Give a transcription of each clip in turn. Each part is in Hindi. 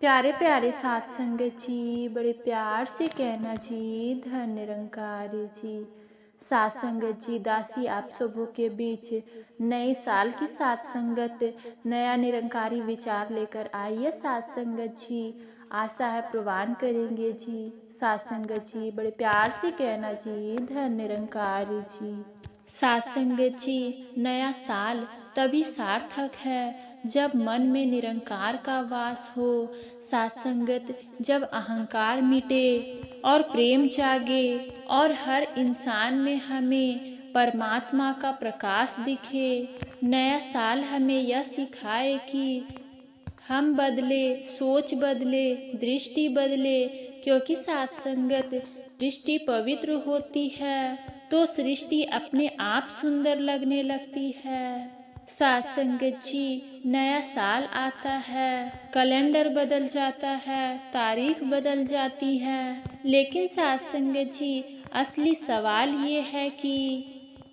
प्यारे प्यारे साथ संगत जी, बड़े प्यार से कहना जी, धन निरंकारी जी। साथ संगत जी, दासी आप सबों के बीच नए साल की साथ संगत नया निरंकारी विचार लेकर आई है। साथ संगत जी, आशा है प्रवान करेंगे जी। साथ संगत जी, बड़े प्यार से कहना जी, धन निरंकारी जी। साथ संगत जी, नया साल तभी सार्थक है जब मन में निरंकार का वास हो। साथ संगत, जब अहंकार मिटे और प्रेम जागे और हर इंसान में हमें परमात्मा का प्रकाश दिखे। नया साल हमें यह सिखाए कि हम बदले, सोच बदले, दृष्टि बदले, क्योंकि साथ संगत दृष्टि पवित्र होती है तो सृष्टि अपने आप सुंदर लगने लगती है। साथ संगत जी, नया साल आता है, कैलेंडर बदल जाता है, तारीख बदल जाती है, लेकिन साथ संगत जी, असली सवाल ये है कि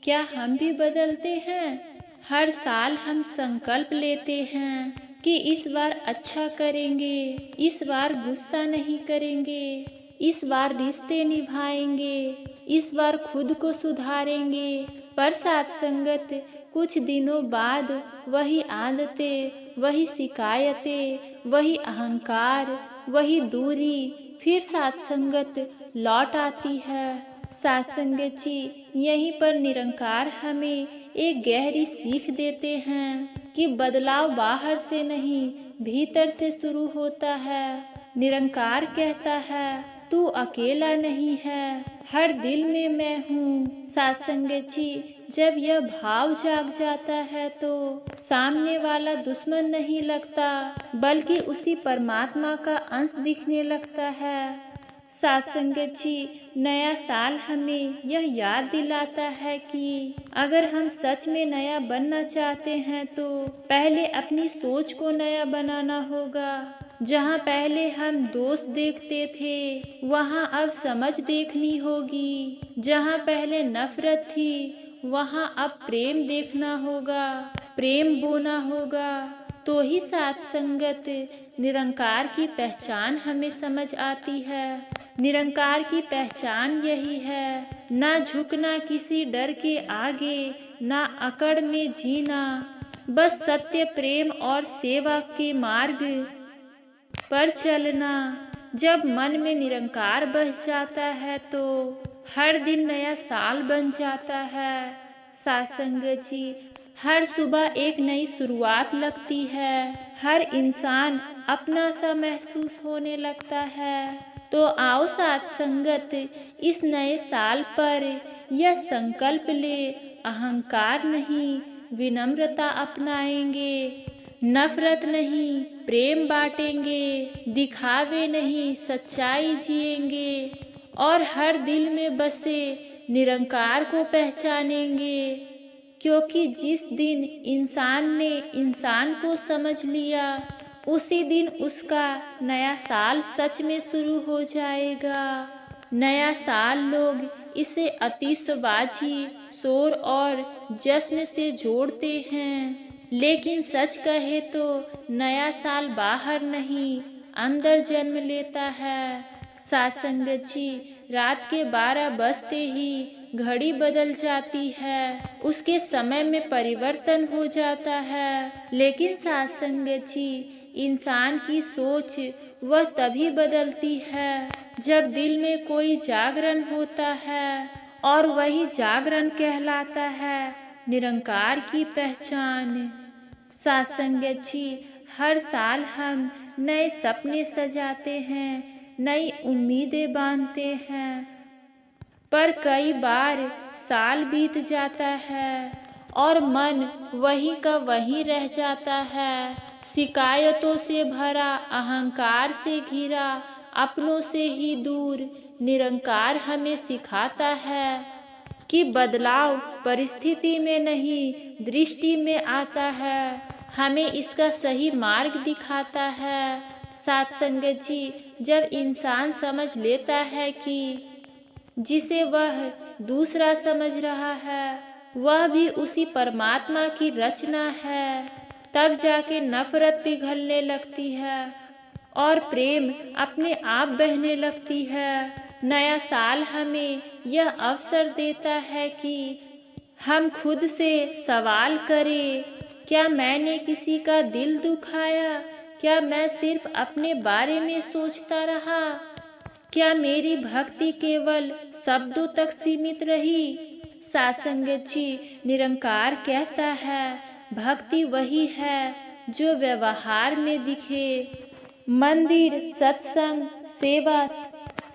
क्या हम भी बदलते हैं? हर साल हम संकल्प लेते हैं कि इस बार अच्छा करेंगे, इस बार गुस्सा नहीं करेंगे, इस बार रिश्ते निभाएंगे, इस बार खुद को सुधारेंगे। पर साथ संगत, कुछ दिनों बाद वही आदतें, वही शिकायतें, वही अहंकार, वही दूरी फिर साथ संगत लौट आती है। साथ संगत जी, यहीं पर निरंकार हमें एक गहरी सीख देते हैं कि बदलाव बाहर से नहीं, भीतर से शुरू होता है। निरंकार कहता है, तू अकेला नहीं है, हर दिल में मैं हूँ। साथ संगत जी, जब यह भाव जाग जाता है तो सामने वाला दुश्मन नहीं लगता, बल्कि उसी परमात्मा का अंश दिखने लगता है। साथ संगत जी, नया साल हमें यह याद दिलाता है कि अगर हम सच में नया बनना चाहते हैं तो पहले अपनी सोच को नया बनाना होगा। जहाँ पहले हम दोष देखते थे, वहाँ अब समझ देखनी होगी। जहाँ पहले नफरत थी, वहाँ अब प्रेम देखना होगा, प्रेम बोना होगा। तो ही साथ संगत, निरंकार की पहचान हमें समझ आती है। निरंकार की पहचान यही है, ना झुकना किसी डर के आगे, ना अकड़ में जीना, बस सत्य, प्रेम और सेवा के मार्ग पर चलना। जब मन में निरंकार बस जाता है तो हर दिन नया साल बन जाता है। साथ संगत जी, हर सुबह एक नई शुरुआत लगती है, हर इंसान अपना सा महसूस होने लगता है। तो आओ साथ संगत, इस नए साल पर यह संकल्प ले, अहंकार नहीं, विनम्रता अपनाएंगे, नफरत नहीं, प्रेम बांटेंगे, दिखावे नहीं, सच्चाई जिएंगे और हर दिल में बसे निरंकार को पहचानेंगे। क्योंकि जिस दिन इंसान ने इंसान को समझ लिया, उसी दिन उसका नया साल सच में शुरू हो जाएगा। नया साल लोग इसे आतिशबाजी, शोर और जश्न से जोड़ते हैं, लेकिन सच कहे तो नया साल बाहर नहीं, अंदर जन्म लेता है। साथ संगत जी, रात के 12 बजते ही घड़ी बदल जाती है, उसके समय में परिवर्तन हो जाता है। लेकिन साथ संगत जी, इंसान की सोच वह तभी बदलती है जब दिल में कोई जागरण होता है, और वही जागरण कहलाता है निरंकार की पहचान। साथ संगत जी, हर साल हम नए सपने सजाते हैं, नई उम्मीदें बांधते हैं, पर कई बार साल बीत जाता है और मन वही का वही रह जाता है। शिकायतों से भरा, अहंकार से घिरा, अपनों से ही दूर। निरंकार हमें सिखाता है कि बदलाव परिस्थिति में नहीं, दृष्टि में आता है, हमें इसका सही मार्ग दिखाता है। साथ संगत जी, जब इंसान समझ लेता है कि जिसे वह दूसरा समझ रहा है वह भी उसी परमात्मा की रचना है, तब जाके नफरत पिघलने लगती है और प्रेम अपने आप बहने लगती है। नया साल हमें यह अवसर देता है कि हम खुद से सवाल करें, क्या मैंने किसी का दिल दुखाया? क्या मैं सिर्फ अपने बारे में सोचता रहा? क्या मेरी भक्ति केवल शब्दों तक सीमित रही? सत्संग जी निरंकार कहता है, भक्ति वही है जो व्यवहार में दिखे। मंदिर, सत्संग, सेवा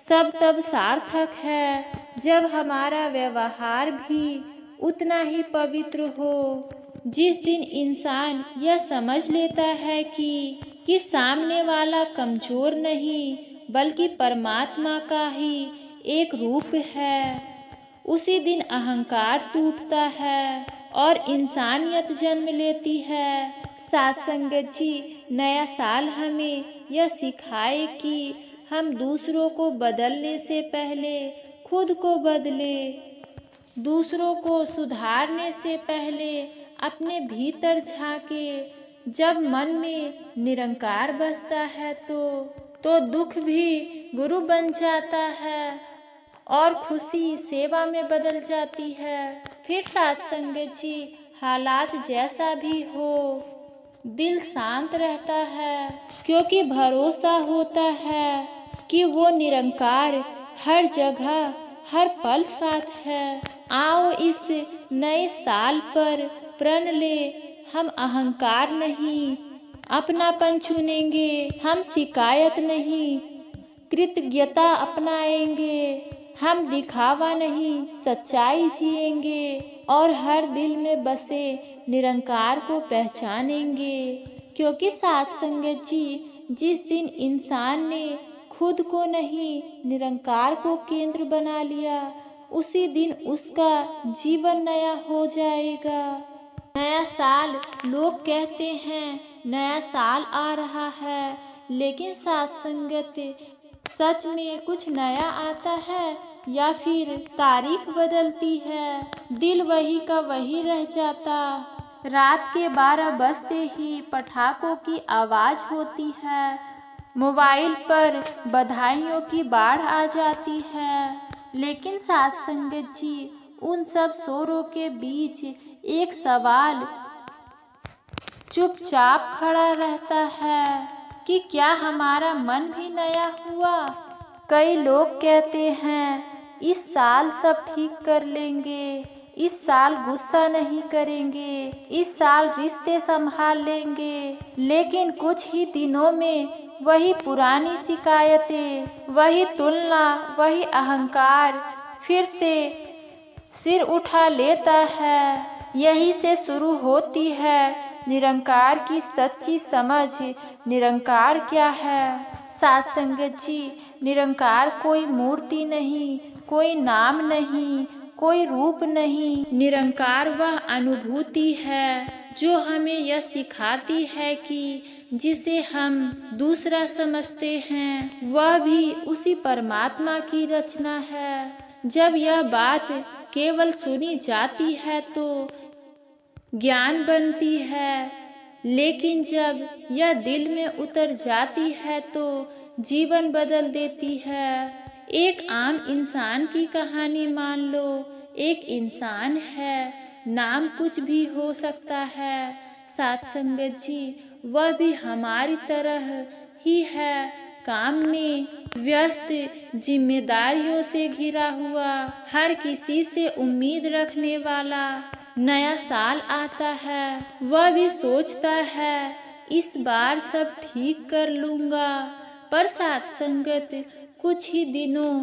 सब तब सार्थक है जब हमारा व्यवहार भी उतना ही पवित्र हो। जिस दिन इंसान यह समझ लेता है कि सामने वाला कमजोर नहीं बल्कि परमात्मा का ही एक रूप है, उसी दिन अहंकार टूटता है और इंसानियत जन्म लेती है। सत्संग जी नया साल हमें यह सिखाए कि हम दूसरों को बदलने से पहले खुद को बदले, दूसरों को सुधारने से पहले अपने भीतर झांके। जब मन में निरंकार बसता है तो दुख भी गुरु बन जाता है और खुशी सेवा में बदल जाती है। फिर सत्संग जी हालात जैसा भी हो, दिल शांत रहता है, क्योंकि भरोसा होता है कि वो निरंकार हर जगह हर पल साथ है। आओ इस नए साल पर प्रण ले, हम अहंकार नहीं अपनापन चुनेंगे, हम शिकायत नहीं कृतज्ञता अपनाएंगे, हम दिखावा नहीं सच्चाई जिएंगे और हर दिल में बसे निरंकार को पहचानेंगे। क्योंकि सत्संग जी जिस दिन इंसान ने खुद को नहीं निरंकार को केंद्र बना लिया, उसी दिन उसका जीवन नया हो जाएगा। नया साल लोग कहते हैं नया साल आ रहा है, लेकिन सत्संगत सच में कुछ नया आता है या फिर तारीख बदलती है? दिल वही का वही रह जाता। रात के 12 बजते ही पटाखों की आवाज होती है, मोबाइल पर बधाइयों की बाढ़ आ जाती है, लेकिन सत्संग जी उन सब शोरों के बीच एक सवाल चुपचाप खड़ा रहता है कि क्या हमारा मन भी नया हुआ? कई लोग कहते हैं इस साल सब ठीक कर लेंगे, इस साल गुस्सा नहीं करेंगे, इस साल रिश्ते संभाल लेंगे, लेकिन कुछ ही दिनों में वही पुरानी शिकायतें, वही तुलना, वही अहंकार फिर से सिर उठा लेता है। यहीं से शुरू होती है निरंकार की सच्ची समझ। निरंकार क्या है? सत्संग जी निरंकार कोई मूर्ति नहीं, कोई नाम नहीं, कोई रूप नहीं। निरंकार वह अनुभूति है जो हमें यह सिखाती है कि जिसे हम दूसरा समझते हैं वह भी उसी परमात्मा की रचना है। जब यह बात केवल सुनी जाती है तो ज्ञान बनती है, लेकिन जब यह दिल में उतर जाती है तो जीवन बदल देती है। एक आम इंसान की कहानी मान लो। एक इंसान है, नाम कुछ भी हो सकता है। सत्संग जी वह भी हमारी तरह ही है, काम में व्यस्त, जिम्मेदारियों से घिरा हुआ, हर किसी से उम्मीद रखने वाला। नया साल आता है, वह भी सोचता है इस बार सब ठीक कर लूंगा, पर सत्संगत कुछ ही दिनों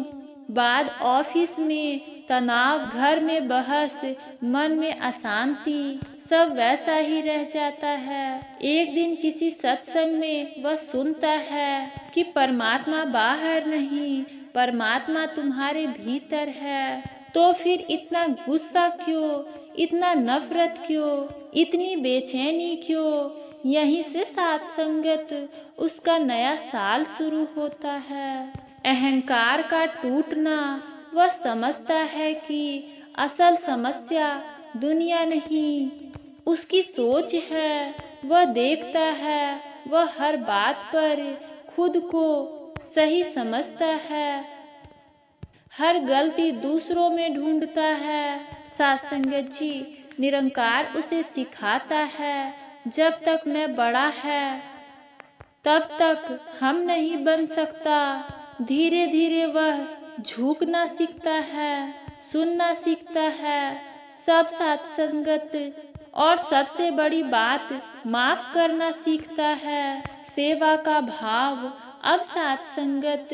बाद ऑफिस में तनाव, घर में बहस, मन में अशांति, सब वैसा ही रह जाता है। एक दिन किसी सत्संग में वह सुनता है कि परमात्मा बाहर नहीं, परमात्मा तुम्हारे भीतर है। तो फिर इतना गुस्सा क्यों, इतना नफरत क्यों, इतनी बेचैनी क्यों? यहीं से सत्संगत उसका नया साल शुरू होता है। अहंकार का टूटना। वह समझता है कि असल समस्या दुनिया नहीं, उसकी सोच है। वह देखता है वह हर बात पर खुद को सही समझता है, हर गलती दूसरों में ढूंढता है। साथ संगत जी, निरंकार उसे सिखाता है, जब तक मैं बड़ा है तब तक हम नहीं बन सकता। धीरे धीरे वह झुकना सीखता है, सुनना सीखता है, सब साथ संगत और सबसे बड़ी बात माफ करना सीखता है। सेवा का भाव अब साथ संगत,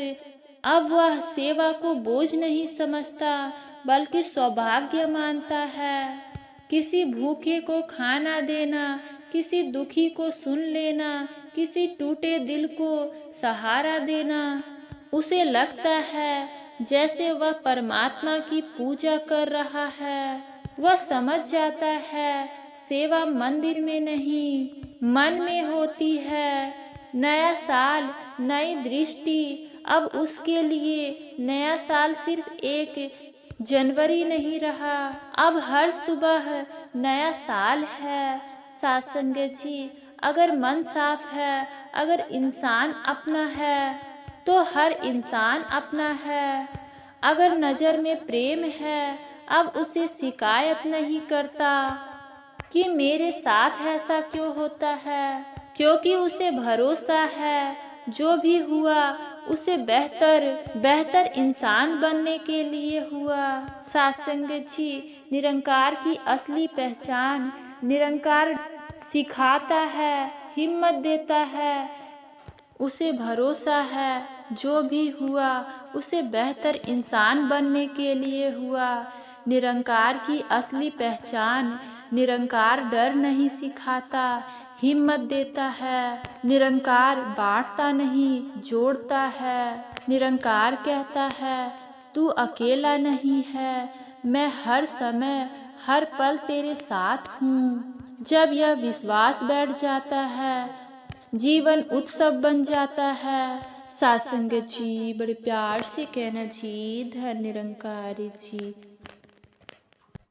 अब वह सेवा को बोझ नहीं समझता बल्कि सौभाग्य मानता है। किसी भूखे को खाना देना, किसी दुखी को सुन लेना, किसी टूटे दिल को सहारा देना, उसे लगता है जैसे वह परमात्मा की पूजा कर रहा है। वह समझ जाता है सेवा मंदिर में नहीं, मन में होती है। नया साल, नई दृष्टि, अब उसके लिए नया साल सिर्फ 1 जनवरी नहीं रहा, अब हर सुबह नया साल है। साथ संगत जी, अगर मन साफ है, अगर इंसान अपना है तो हर इंसान अपना है। अगर नजर में प्रेम है, अब उसे शिकायत नहीं करता कि मेरे साथ ऐसा क्यों होता है, क्योंकि उसे भरोसा है जो भी हुआ उसे बेहतर इंसान बनने के लिए हुआ। साथ संगत जी, निरंकार की असली पहचान, निरंकार सिखाता है, हिम्मत देता है, उसे भरोसा है जो भी हुआ उसे बेहतर इंसान बनने के लिए हुआ। निरंकार की असली पहचान, निरंकार डर नहीं सिखाता, हिम्मत देता है। निरंकार बांटता नहीं, जोड़ता है। निरंकार कहता है, तू अकेला नहीं है, मैं हर समय हर पल तेरे साथ हूँ। जब यह विश्वास बैठ जाता है, जीवन उत्सव बन जाता है। साथ संगत जी, बड़े प्यार से कहना जी, धन्य निरंकारी जी।